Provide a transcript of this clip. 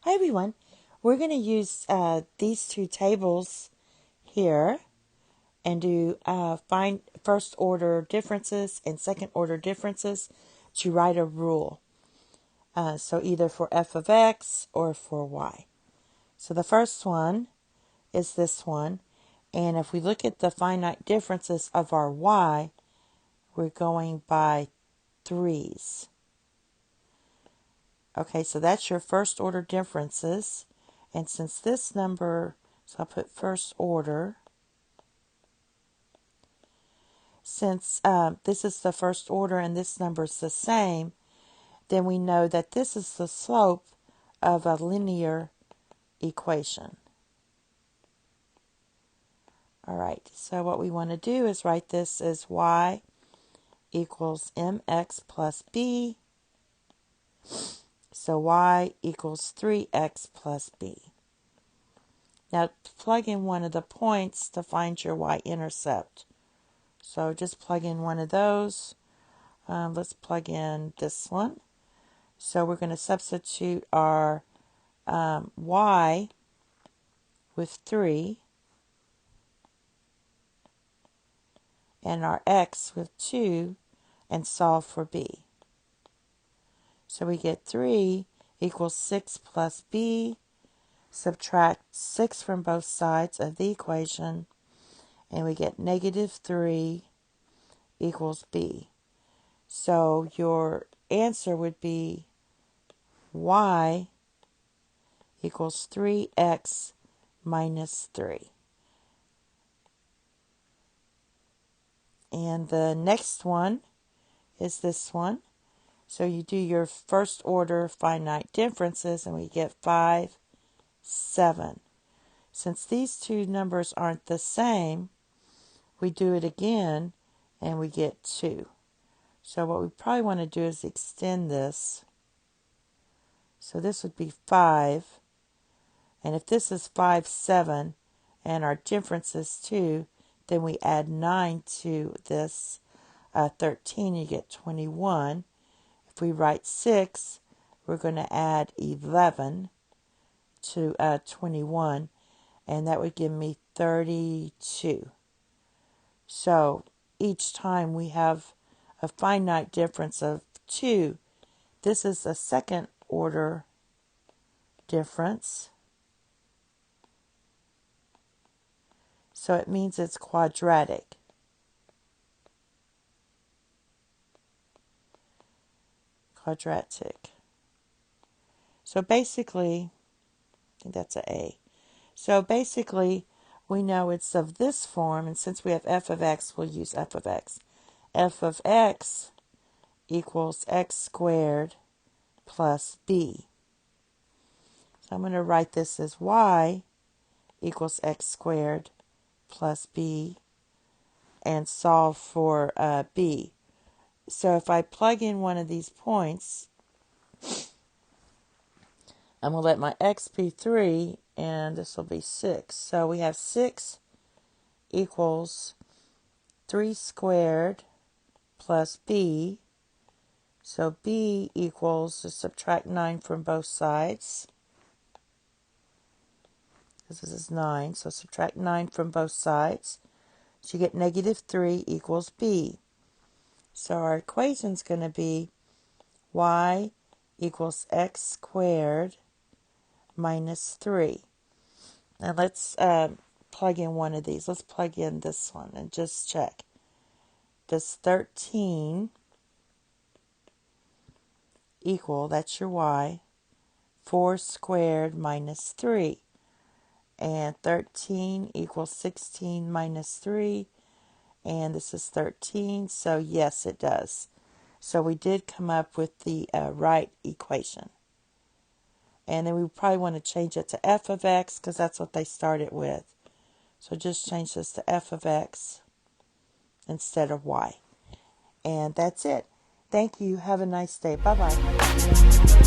Hi everyone. We're going to use these two tables here and do find first order differences and second order differences to write a rule. So either for f of x or for y. So the first one is this one. And if we look at the finite differences of our y, we're going by threes. Okay, so that's your first order differences. And since this number, so I'll put first order. Since this is the first order and this number is the same, then we know that this is the slope of a linear equation. All right, so what we want to do is write this as y equals mx plus b. So y equals 3x plus b. Now plug in one of the points to find your y-intercept. So just plug in one of those. Let's plug in this one. So we're going to substitute our y with 3 and our x with 2 and solve for b. So we get 3 equals 6 plus b. Subtract 6 from both sides of the equation, and we get negative 3 equals b. So your answer would be y equals 3x minus 3. And the next one is this one. So you do your first order finite differences, and we get 5, 7. Since these two numbers aren't the same, we do it again, and we get 2. So what we probably want to do is extend this. So this would be 5. And if this is 5, 7, and our difference is 2, then we add 9 to this 13, you get 21. If we write 6, we're going to add 11 to 21, and that would give me 32. So each time we have a finite difference of 2. This is a second order difference. So it means it's quadratic. Quadratic. So basically, I think that's an A. So basically, we know it's of this form, and since we have f of x, we'll use f of x. F of x equals x squared plus b. So I'm going to write this as y equals x squared plus b and solve for b. So if I plug in one of these points, I'm going to let my x be 3, and this will be 6. So we have 6 equals 3 squared plus b. So b equals, just subtract 9 from both sides. This is 9, so subtract 9 from both sides. So you get negative 3 equals b. So our equation is going to be y equals x squared minus 3. Now let's plug in one of these. Let's plug in this one and just check. Does 13 equal, that's your y, 4 squared minus 3? And 13 equals 16 minus 3. And this is 13, so yes, it does. So we did come up with the right equation. And then we probably want to change it to f of x because that's what they started with. So just change this to f of x instead of y. And that's it. Thank you. Have a nice day. Bye-bye.